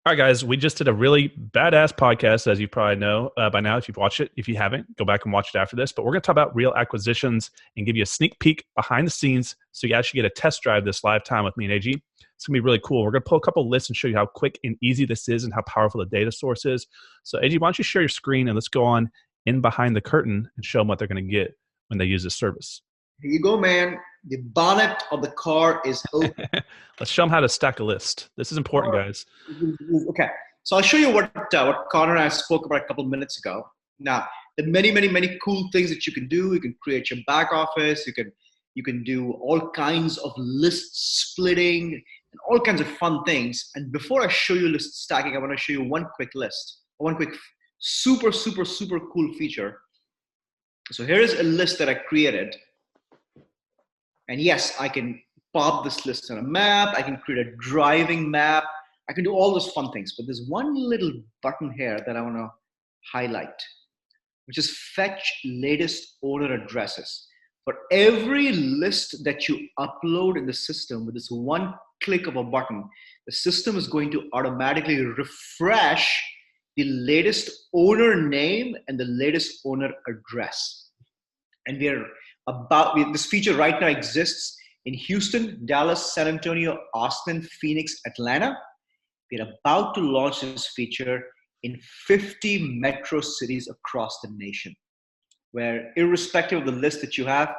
All right, guys, we just did a really badass podcast, as you probably know by now if you've watched it. If you haven't, go back and watch it after this. But we're going to talk about real acquisitions and give you a sneak peek behind the scenes so you actually get a test drive this live time with me and AG. It's going to be really cool. We're going to pull a couple lists and show you how quick and easy this is and how powerful the data source is. So, AG, why don't you share your screen and let's go on in behind the curtain and show them what they're going to get when they use this service. Here you go, man. The bonnet of the car is open. Let's show them how to stack a list. This is important, guys. Okay, so I'll show you what Connor and I spoke about a couple minutes ago. Now, there are many cool things that you can do. You can create your back office. You can do all kinds of list splitting and all kinds of fun things. And before I show you list stacking, I want to show you one quick super cool feature. So here is a list that I created. And yes, I can pop this list on a map. I can create a driving map. I can do all those fun things. But there's one little button here that I want to highlight, which is fetch latest owner addresses. For every list that you upload in the system with this one click of a button, the system is going to automatically refresh the latest owner name and the latest owner address. And this feature right now exists in Houston, Dallas, San Antonio, Austin, Phoenix, Atlanta. We're about to launch this feature in 50 metro cities across the nation, where irrespective of the list that you have,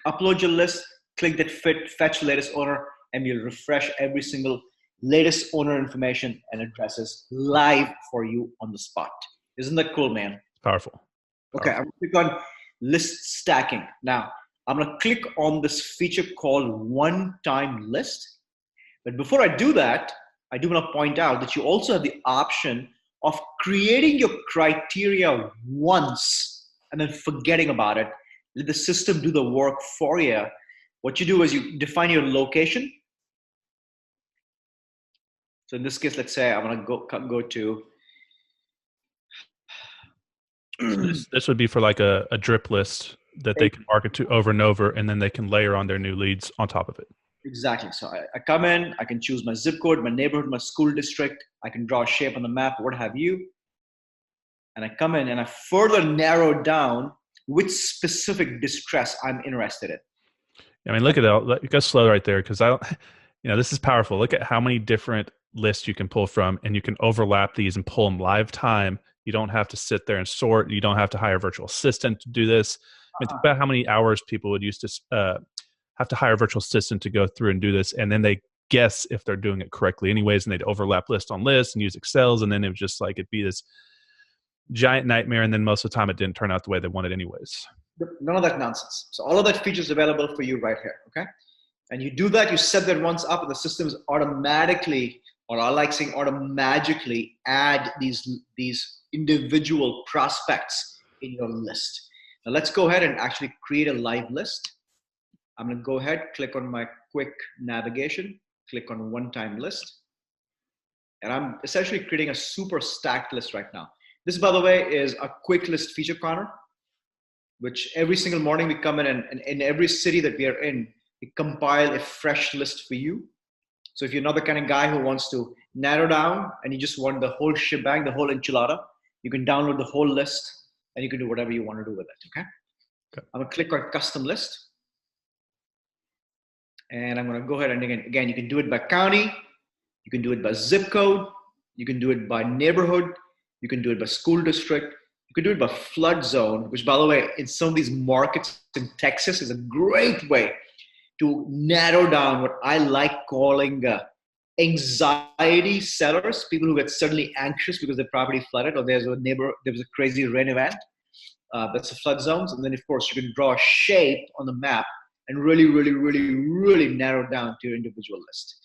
upload your list, click that fetch latest owner, and you'll refresh every single latest owner information and addresses live for you on the spot. Isn't that cool, man? Powerful. Okay, I'm going to click on list stacking. Now, I'm going to click on this feature called one-time list. But before I do that, I do want to point out that you also have the option of creating your criteria once and then forgetting about it. Let the system do the work for you. What you do is you define your location. So in this case, let's say I want to go to. So this would be for like a drip list that they can market to over and over, and then they can layer on their new leads on top of it. Exactly. So I come in, I can choose my zip code, my neighborhood, my school district. I can draw a shape on the map, what have you. And I come in and I further narrow down which specific distress I'm interested in. I mean, look at that. Go slow right there because this is powerful. Look at how many different lists you can pull from, and you can overlap these and pull them live time. You don't have to sit there and sort. You don't have to hire a virtual assistant to do this. I mean, think about how many hours people would use to have to hire a virtual assistant to go through and do this, and then they guess if they're doing it correctly anyways, and they'd overlap list on list and use Excels, and then it would just like it'd be this giant nightmare, and then most of the time it didn't turn out the way they wanted anyways. None of that nonsense. So all of that features available for you right here, okay? And you do that, you set that once up, and the system's automatically, or I like saying automagically, add these individual prospects in your list. Now let's go ahead and actually create a live list. I'm going to go ahead, click on my quick navigation, click on one-time list. And I'm essentially creating a super stacked list right now. This, by the way, is a quick list feature, Connor, which every single morning we come in and in every city that we are in, we compile a fresh list for you. So if you're not the kind of guy who wants to narrow down and you just want the whole shebang, the whole enchilada, you can download the whole list and you can do whatever you want to do with it, okay? I'm going to click on custom list. And I'm going to go ahead and again, you can do it by county. You can do it by zip code. You can do it by neighborhood. You can do it by school district. You can do it by flood zone, which, by the way, in some of these markets in Texas is a great way to narrow down what I like calling anxiety sellers, people who get suddenly anxious because their property flooded or there was a crazy rain event. That's the flood zones. And then, of course, you can draw a shape on the map and really narrow down to your individual list.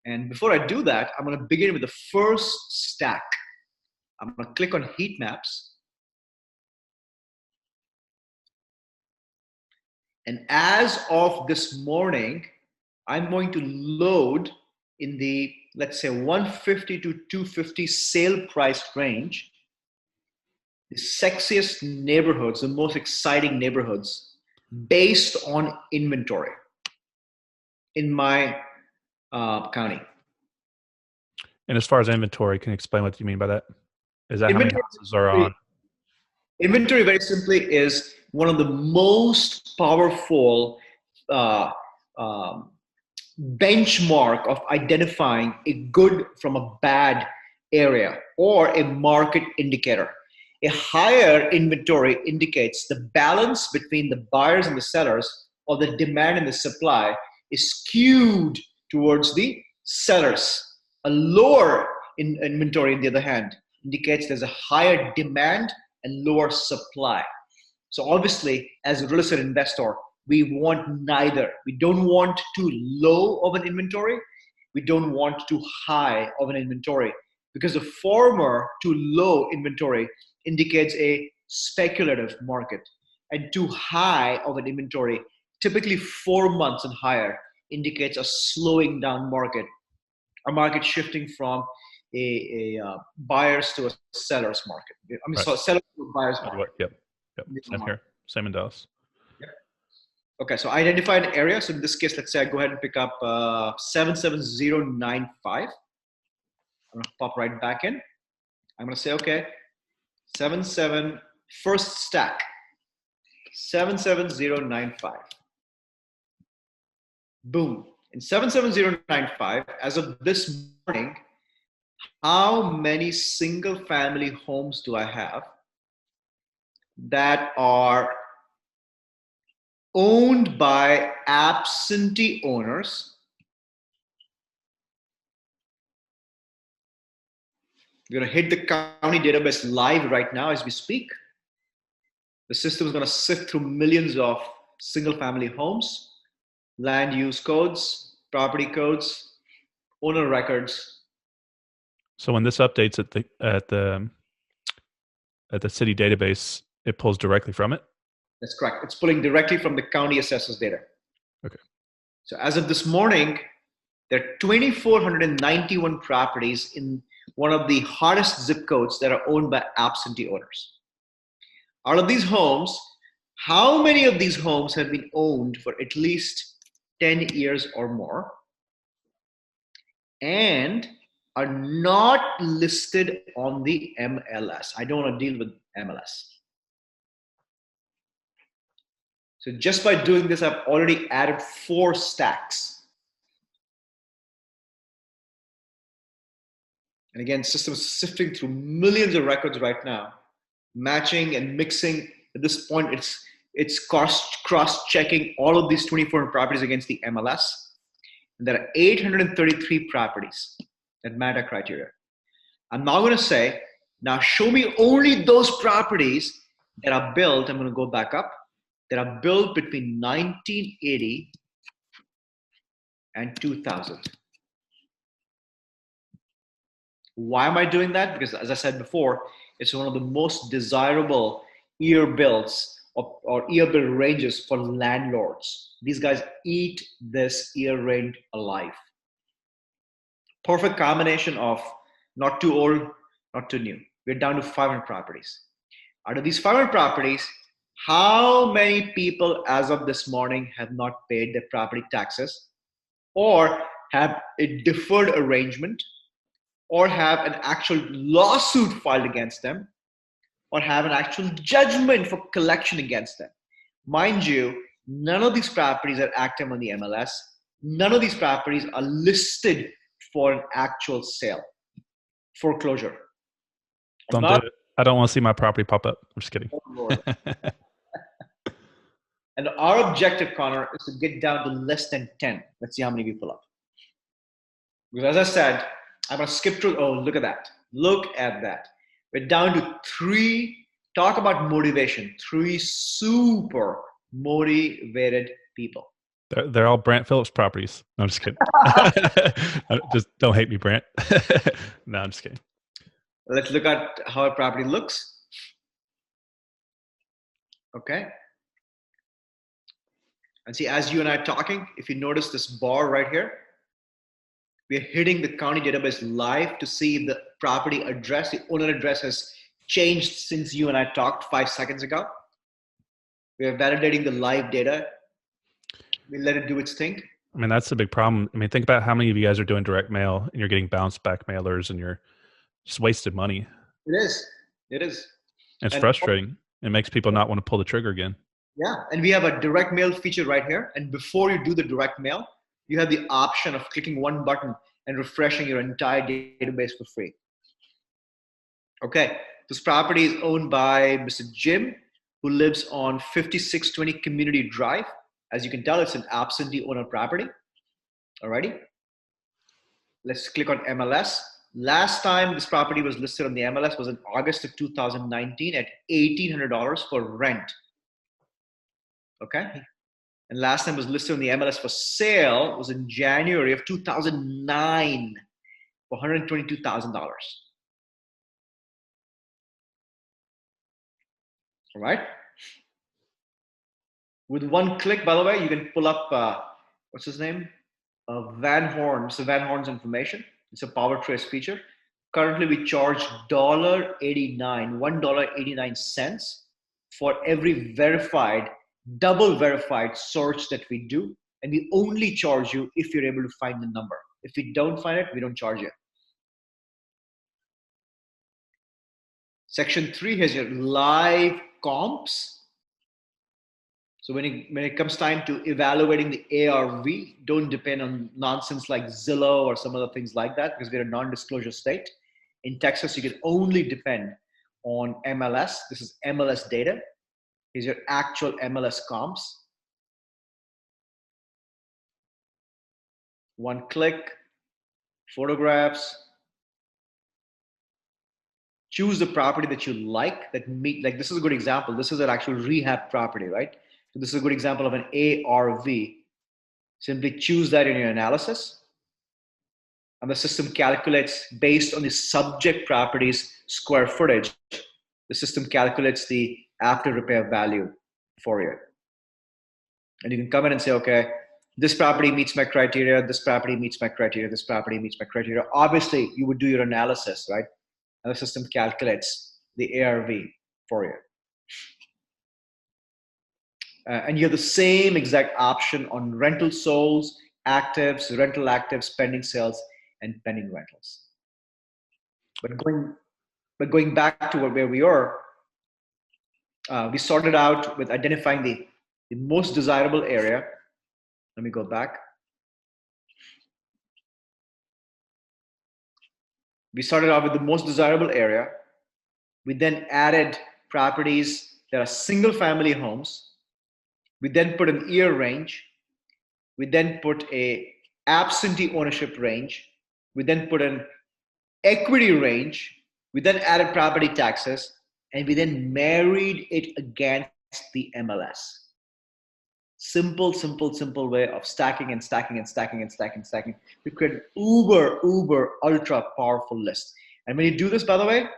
And before I do that, I'm going to begin with the first stack. I'm going to click on heat maps. And as of this morning, I'm going to load in the, let's say, 150 to 250 sale price range, the sexiest neighborhoods, the most exciting neighborhoods based on inventory in my county. And as far as inventory, can you explain what you mean by that? Is that how many Inventory, houses are on? inventory very simply is one of the most powerful uh, um, benchmark of identifying a good from a bad area or a market indicator. A higher inventory indicates the balance between the buyers and the sellers, or the demand and the supply is skewed towards the sellers. A lower inventory, on the other hand, indicates there's a higher demand and lower supply. So obviously, as a real estate investor, we want neither. We don't want too low of an inventory. We don't want too high of an inventory, because the former, too low inventory, indicates a speculative market, and too high of an inventory, typically 4 months and higher, indicates a slowing down market, a market shifting from a buyers to a seller's market. I mean, Right. so sellers to a buyer's By the way, market. yep. Same here. Same in Dallas. Okay, so identify an area. So in this case, let's say I go ahead and pick up 77095. I'm gonna pop right back in. I'm gonna say, okay, 77, first stack, 77095. Boom. In 77095, as of this morning, how many single family homes do I have that are owned by absentee owners? We're going to hit the county database live right now as we speak. The system is going to sift through millions of single family homes, land use codes, property codes, owner records. So when this updates at the city database, it pulls directly from it. That's correct. It's pulling directly from the county assessor's data. Okay. So as of this morning, there are 2,491 properties in one of the hottest zip codes that are owned by absentee owners. Out of these homes, how many of these homes have been owned for at least 10 years or more and are not listed on the MLS? I don't want to deal with MLS. So just by doing this, I've already added 4 stacks. And again, systems sifting through millions of records right now, matching and mixing. At this point, it's cross-checking all of these 24 properties against the MLS. And there are 833 properties that met our criteria. I'm now going to say, now show me only those properties that are built. I'm going to go back up, that are built between 1980 and 2000. Why am I doing that? Because as I said before, it's one of the most desirable year builds or year build ranges for landlords. These guys eat this year range alive. Perfect combination of not too old, not too new. We're down to 500 properties. Out of these 500 properties, how many people as of this morning have not paid their property taxes, or have a deferred arrangement, or have an actual lawsuit filed against them, or have an actual judgment for collection against them? Mind you, none of these properties are active on the MLS. None of these properties are listed for an actual sale, foreclosure. Don't do it. I don't want to see my property pop up. I'm just kidding. And our objective, Connor, is to get down to less than 10. Let's see how many we pull up. Because as I said, I'm going to skip through. Oh, look at that. Look at that. We're down to 3. Talk about motivation. 3 super motivated people. They're all Brant Phillips properties. No, I'm just kidding. Just don't hate me, Brant. No, I'm just kidding. Let's look at how a property looks. Okay. And see, as you and I are talking, if you notice this bar right here, we are hitting the county database live to see the property address. The owner address has changed since you and I talked 5 seconds ago. We are validating the live data. We let it do its thing. I mean, that's the big problem. I mean, think about how many of you guys are doing direct mail and you're getting bounce back mailers and you're just wasted money. It is. It is. And it's And frustrating. It makes people not want to pull the trigger again. yeah, and we have a direct mail feature right here. And before you do the direct mail, you have the option of clicking one button and refreshing your entire database for free. Okay, this property is owned by Mr. Jim, who lives on 5620 Community Drive. As you can tell, it's an absentee owner property. Alrighty, let's click on MLS. Last time this property was listed on the MLS was in August of 2019 at $1,800 for rent. Okay, and last time it was listed on the MLS for sale was in January of 2009 for $122,000. All right. With one click, by the way, you can pull up, what's his name? Van Horn. So Van Horn's information. It's a power trace feature. Currently, we charge $1.89 for every verified, double verified search that we do. And we only charge you if you're able to find the number. If we don't find it, we don't charge you. Section 3 has your live comps. So when it comes time to evaluating the ARV, don't depend on nonsense like Zillow or some other things like that, because we're a non-disclosure state. In Texas, you can only depend on MLS. This is MLS data. Here's your actual MLS comps. One click, photographs. Choose the property that you like, that meet, like this is a good example. This is an actual rehab property, right? So this is a good example of an ARV. Simply choose that in your analysis. And the system calculates based on the subject property's square footage. The system calculates the after repair value for you. And you can come in and say, okay, this property meets my criteria, this property meets my criteria, this property meets my criteria. Obviously, you would do your analysis, right? And the system calculates the ARV for you. And you have the same exact option on rental solds, actives, rental actives, pending sales, and pending rentals. But going back to where we are, we started out with identifying the most desirable area. Let me go back. We started out with the most desirable area. We then added properties that are single family homes. We then put an year range. We then put a absentee ownership range. We then put an equity range. We then added property taxes, and we then married it against the MLS. Simple way of stacking and stacking and stacking and stacking and stacking to create an uber ultra powerful list. And when you do this, by the way,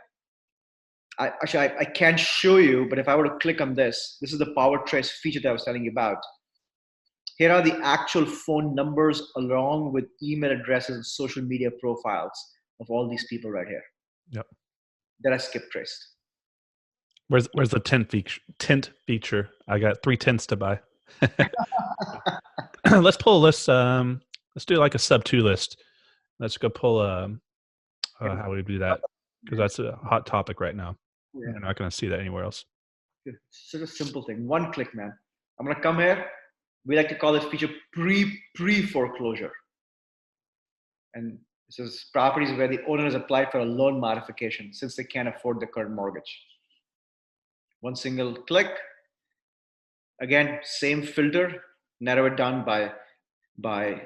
I can't show you, but if I were to click on this is the power trace feature that I was telling you about. Here are the actual phone numbers along with email addresses and social media profiles of all these people right here. Yep. That I skip traced. Where's the tint feature? I got 3 tints to buy. Let's pull a list. Let's do like a sub 2 list. Let's go pull how we do that, because that's a hot topic right now. Yeah. You're not going to see that anywhere else. It's such a simple thing. One click, man. I'm going to come here. We like to call this feature pre-foreclosure. And this is properties where the owner has applied for a loan modification since they can't afford the current mortgage. One single click. Again, same filter. Narrow it down by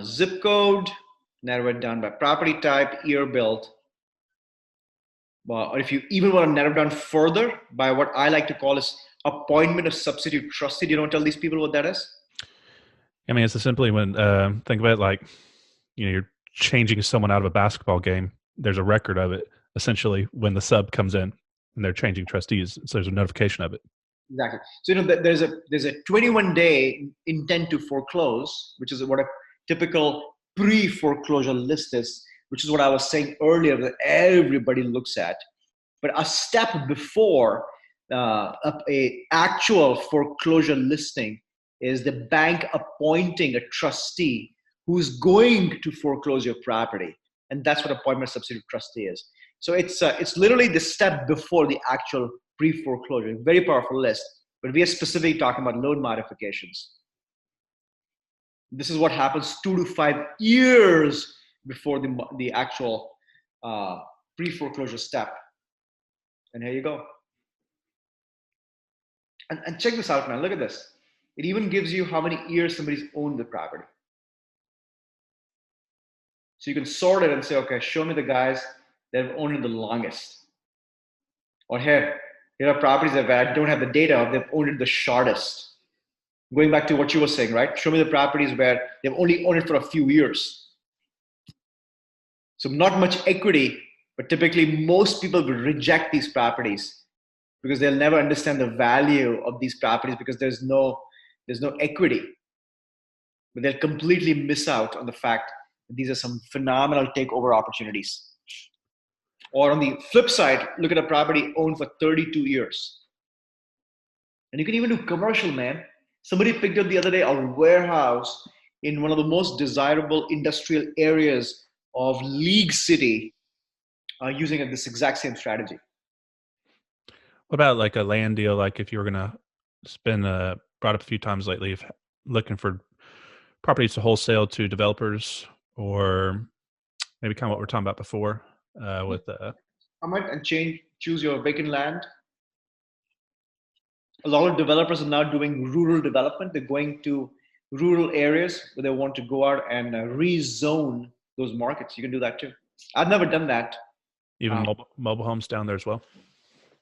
zip code. Narrow it down by property type, year built. Or if you even want to narrow down further by what I like to call is appointment of substitute trustee. Do you want to tell these people what that is? I mean, it's simply when, think about it like, you're changing someone out of a basketball game. There's a record of it, essentially, when the sub comes in and they're changing trustees. So there's a notification of it. Exactly. So, there's a 21-day intent to foreclose, which is what a typical pre-foreclosure list is, which is what I was saying earlier that everybody looks at. But a step before a actual foreclosure listing is the bank appointing a trustee who's going to foreclose your property. And that's what appointment substitute trustee is. So it's literally the step before the actual pre-foreclosure. Very powerful list, but we are specifically talking about loan modifications. This is what happens 2 to 5 years before the actual pre-foreclosure step. And here you go. And check this out, man. Look at this. It even gives you how many years somebody's owned the property. So you can sort it and say, okay, show me the guys that have owned it the longest. Or here are properties that I don't have the data of, they've owned it the shortest. Going back to what you were saying, right? Show me the properties where they've only owned it for a few years. So not much equity, but typically most people will reject these properties because they'll never understand the value of these properties because there's no equity. But they'll completely miss out on the fact that these are some phenomenal takeover opportunities. Or on the flip side, look at a property owned for 32 years. And you can even do commercial, man. Somebody picked up the other day a warehouse in one of the most desirable industrial areas of League City using this exact same strategy. What about like a land deal? Like if you were going to spend, brought up a few times lately, if looking for properties to wholesale to developers, or maybe kind of what we're talking about before with come out and choose your vacant land. A lot of developers are now doing rural development. They're going to rural areas where they want to go out and rezone those markets. You can do that too. I've never done that. even mobile homes down there as well.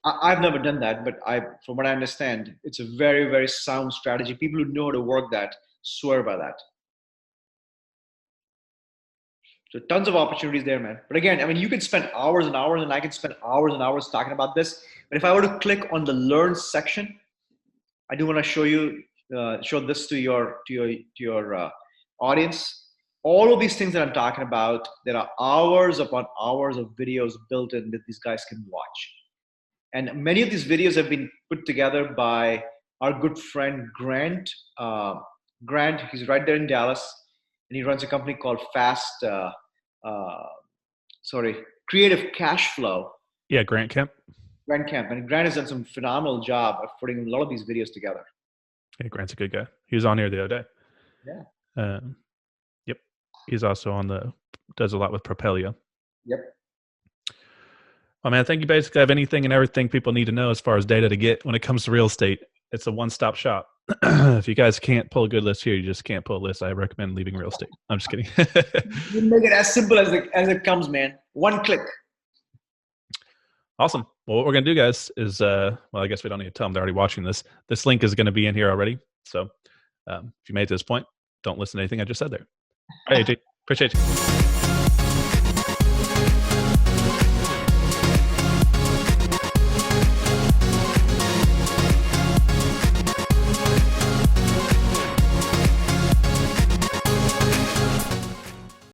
I've never done that, but from what I understand, it's a very, very sound strategy. People who know how to work that swear by that. So tons of opportunities there, man. But again, I mean, you can spend hours and hours, and I can spend hours and hours talking about this. But if I were to click on the Learn section, I do want to show this to your audience. All of these things that I'm talking about, there are hours upon hours of videos built in that these guys can watch. And many of these videos have been put together by our good friend Grant. Grant, he's right there in Dallas, and he runs a company called Creative Cash Flow. Yeah, Grant Kemp. Grant Kemp. And Grant has done some phenomenal job of putting a lot of these videos together. Yeah, Grant's a good guy. He was on here the other day. Yeah. Yep. He's also does a lot with Propelio. Yep. Oh man, I think you basically have anything and everything people need to know as far as data to get when it comes to real estate. It's a one-stop shop. If you guys can't pull a good list here, you just can't pull a list. I recommend leaving real estate. I'm just kidding. You make it as simple as it comes, man. One click. Awesome. Well, what we're going to do, guys, is, I guess we don't need to tell them they're already watching this. This link is going to be in here already. So if you made it to this point, don't listen to anything I just said there. All right, AJ, appreciate you.